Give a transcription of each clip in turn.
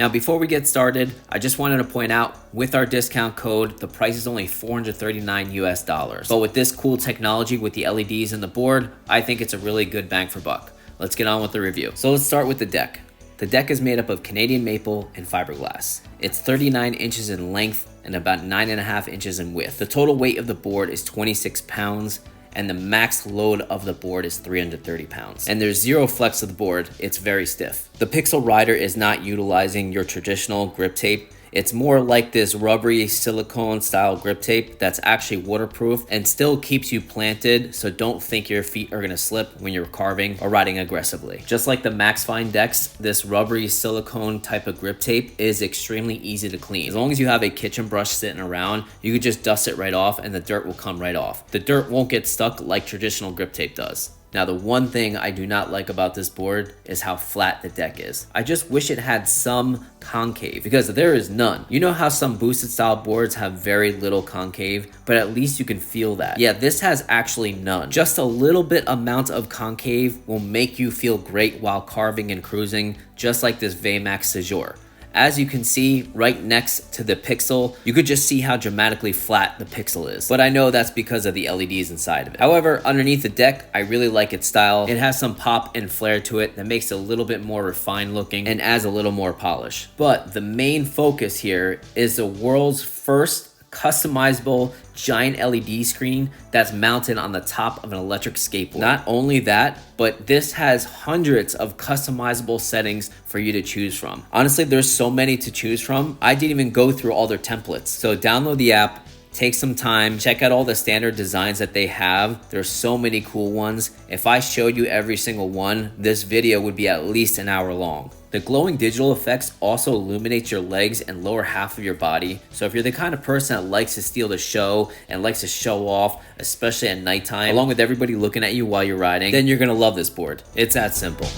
Now, before we get started, I just wanted to point out, with our discount code, the price is only $439 US. But with this cool technology with the LEDs and the board, I think it's a really good bang for buck. Let's get on with the review. So let's start with the deck. The deck is made up of Canadian maple and fiberglass. It's 39 inches in length and about 9.5 inches in width. The total weight of the board is 26 pounds, and the max load of the board is 330 pounds. And there's zero flex to the board, it's very stiff. The Pixel Rider is not utilizing your traditional grip tape. It's more like this rubbery silicone style grip tape that's actually waterproof and still keeps you planted, so don't think your feet are gonna slip when you're carving or riding aggressively. Just like the Max Fine decks, this rubbery silicone type of grip tape is extremely easy to clean. As long as you have a kitchen brush sitting around, you could just dust it right off and the dirt will come right off. The dirt won't get stuck like traditional grip tape does. Now, the one thing I do not like about this board is how flat the deck is. I just wish it had some concave, because there is none. You know how some boosted style boards have very little concave, but at least you can feel that. Yeah, this has actually none. Just a little bit amount of concave will make you feel great while carving and cruising, just like this Vmax Séjour. As you can see right next to the Pixel, you could just see how dramatically flat the Pixel is. But I know that's because of the LEDs inside of it. However, underneath the deck, I really like its style. It has some pop and flair to it that makes it a little bit more refined looking and adds a little more polish. But the main focus here is the world's first customizable giant LED screen that's mounted on the top of an electric skateboard. Not only that, but this has hundreds of customizable settings for you to choose from. Honestly, there's so many to choose from. I didn't even go through all their templates. So download the app, take some time, check out all the standard designs that they have. There's so many cool ones. If I showed you every single one, this video would be at least an hour long. The glowing digital effects also illuminates your legs and lower half of your body. So if you're the kind of person that likes to steal the show and likes to show off, especially at nighttime, along with everybody looking at you while you're riding, then you're gonna love this board. It's that simple.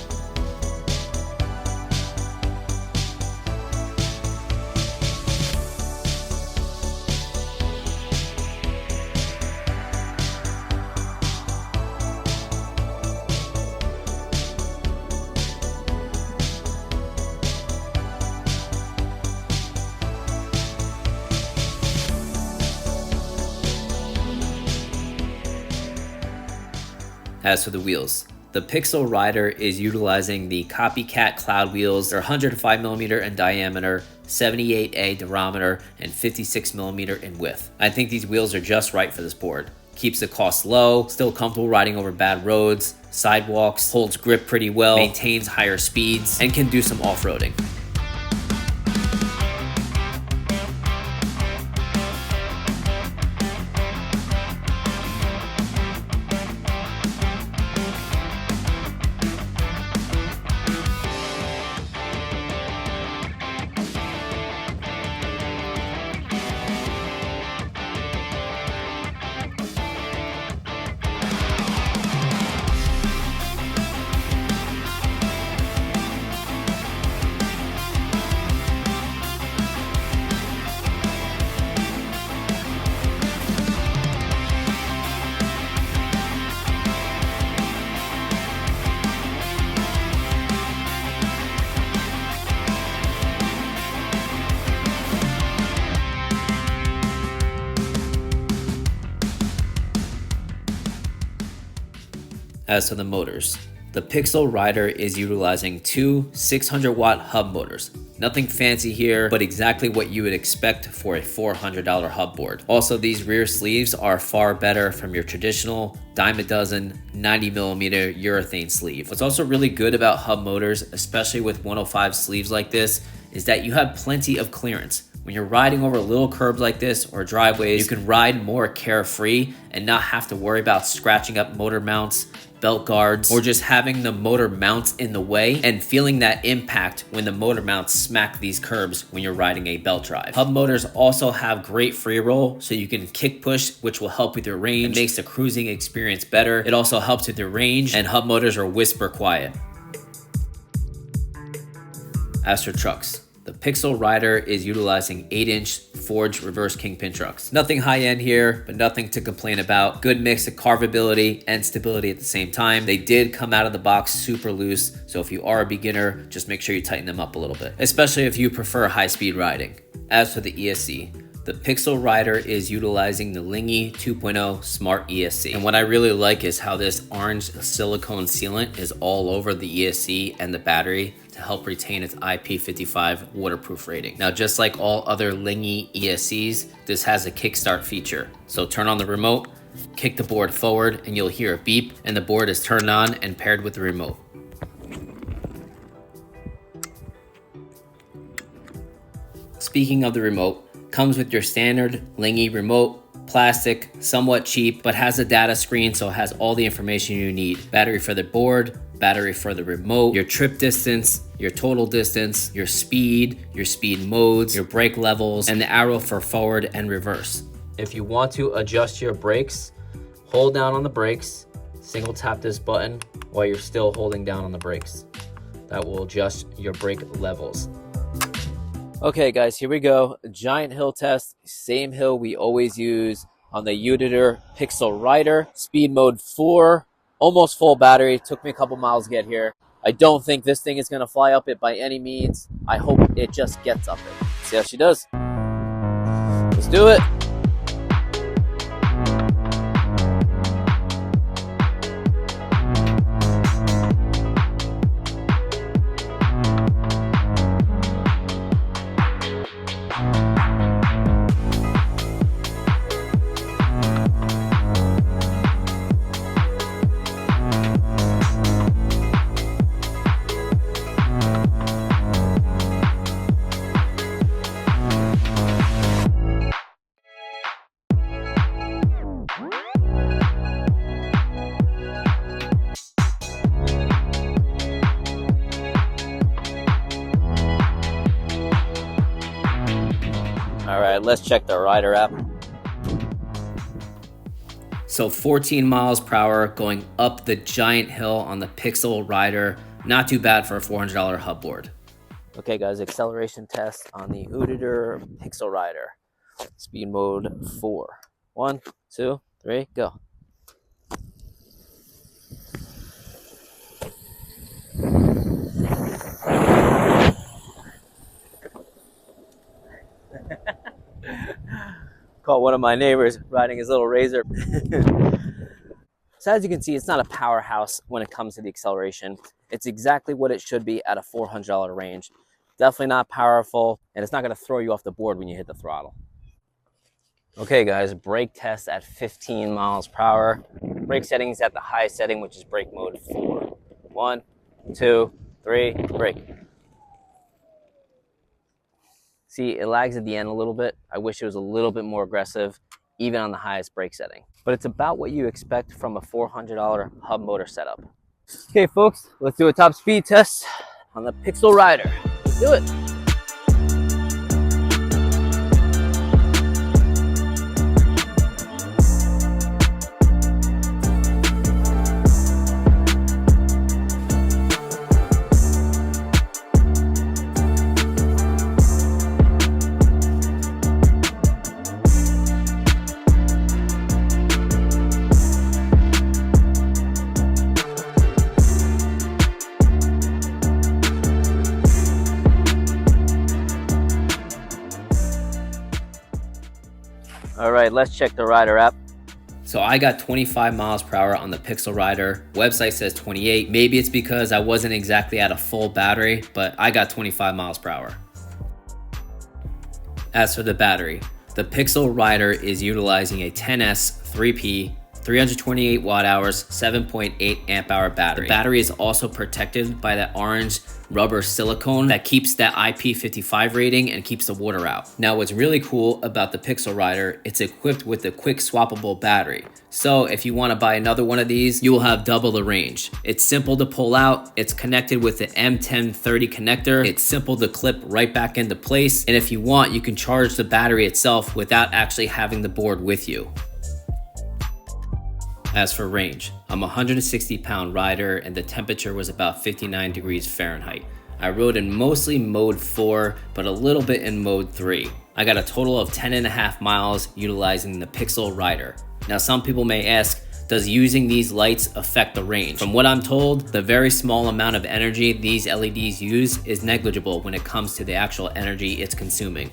As for the wheels, the Pixel Rider is utilizing the Copycat Cloud wheels. They're 105mm in diameter, 78A diameter, and 56mm in width. I think these wheels are just right for this board. Keeps the cost low, still comfortable riding over bad roads, sidewalks, holds grip pretty well, maintains higher speeds, and can do some off-roading. As to the motors, the Pixel Rider is utilizing two 600-watt hub motors. Nothing fancy here, but exactly what you would expect for a $400 hub board. Also, these rear sleeves are far better from your traditional dime a dozen 90mm urethane sleeve. What's also really good about hub motors, especially with 105 sleeves like this, is that you have plenty of clearance. When you're riding over little curbs like this or driveways, you can ride more carefree and not have to worry about scratching up motor mounts, belt guards, or just having the motor mounts in the way and feeling that impact when the motor mounts smack these curbs when you're riding a belt drive. Hub motors also have great free roll, so you can kick push, which will help with your range. It makes the cruising experience better. It also helps with your range, and hub motors are whisper quiet. As for trucks, The Pixel Rider is utilizing 8-inch forged reverse kingpin trucks. Nothing high end here, but nothing to complain about. Good mix of carvability and stability at the same time. They did come out of the box super loose, so if you are a beginner, just make sure you tighten them up a little bit, especially if you prefer high-speed riding. As for the ESC, the Pixel Rider is utilizing the Lingy 2.0 Smart ESC. And what I really like is how this orange silicone sealant is all over the ESC and the battery to help retain its IP55 waterproof rating. Now, just like all other Lingy ESCs, this has a kickstart feature. So turn on the remote, kick the board forward, and you'll hear a beep, and the board is turned on and paired with the remote. Speaking of the remote, comes with your standard Lingy remote, plastic, somewhat cheap, but has a data screen, so it has all the information you need. Battery for the board, battery for the remote, your trip distance, your total distance, your speed modes, your brake levels, and the arrow for forward and reverse. If you want to adjust your brakes, hold down on the brakes, single tap this button while you're still holding down on the brakes. That will adjust your brake levels. Okay guys, here we go. Giant hill test, same hill we always use on the UDITER Pixel Rider. Speed mode 4, almost full battery. Took me a couple miles to get here. I don't think this thing is gonna fly up it by any means. I hope it just gets up it. See how she does. Let's do it. All right, let's check the Rider app. So 14 miles per hour going up the giant hill on the Pixel Rider. Not too bad for a $400 hub board. Okay guys, acceleration test on the UDITER Pixel Rider. Speed mode 4. 1, 2, 3, go. Caught one of my neighbors riding his little Razor. So as you can see, it's not a powerhouse when it comes to the acceleration. It's exactly what it should be at a $400 range. Definitely not powerful, and it's not going to throw you off the board when you hit the throttle. Okay guys, brake test at 15 miles per hour. Brake settings at the highest setting, which is brake mode 4. 1, 2, 3, brake. See, it lags at the end a little bit. I wish it was a little bit more aggressive, even on the highest brake setting. But it's about what you expect from a $400 hub motor setup. Okay folks, let's do a top speed test on the Pixel Rider. Let's do it. All right, let's check the Rider app. So I got 25 miles per hour on the Pixel Rider. Website says 28. Maybe it's because I wasn't exactly at a full battery, but I got 25 miles per hour. As for the battery, the Pixel Rider is utilizing a 10S 3P 328 watt hours, 7.8 amp hour battery. The battery is also protected by that orange rubber silicone that keeps that IP55 rating and keeps the water out. Now, what's really cool about the Pixel Rider, it's equipped with a quick swappable battery. So if you want to buy another one of these, you will have double the range. It's simple to pull out. It's connected with the M1030 connector. It's simple to clip right back into place. And if you want, you can charge the battery itself without actually having the board with you. As for range, I'm a 160-pound rider and the temperature was about 59 degrees Fahrenheit. I rode in mostly mode 4, but a little bit in mode 3. I got a total of 10.5 miles utilizing the Pixel Rider. Now some people may ask, does using these lights affect the range? From what I'm told, the very small amount of energy these LEDs use is negligible when it comes to the actual energy it's consuming.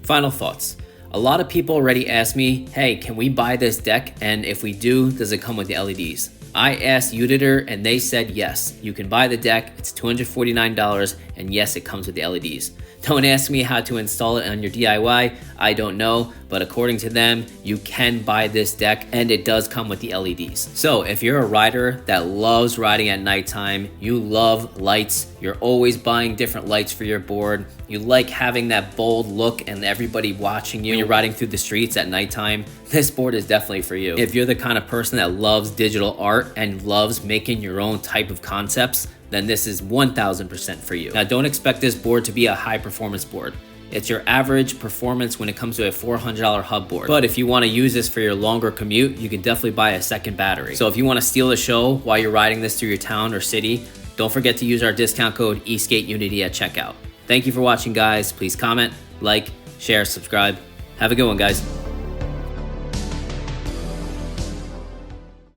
Final thoughts. A lot of people already asked me, hey, can we buy this deck? And if we do, does it come with the LEDs? I asked UDITER and they said yes, you can buy the deck, it's $249, and yes, it comes with the LEDs. Don't ask me how to install it on your DIY, I don't know, but according to them, you can buy this deck and it does come with the LEDs. So if you're a rider that loves riding at nighttime, you love lights, you're always buying different lights for your board, you like having that bold look and everybody watching you when you're riding through the streets at nighttime, this board is definitely for you. If you're the kind of person that loves digital art and loves making your own type of concepts, then this is 1000% for you. Now don't expect this board to be a high performance board. It's your average performance when it comes to a $400 hub board. But if you want to use this for your longer commute, you can definitely buy a second battery. So if you want to steal the show while you're riding this through your town or city, don't forget to use our discount code eSkateUnity at checkout. Thank you for watching, guys. Please comment, like, share, subscribe. Have a good one, guys.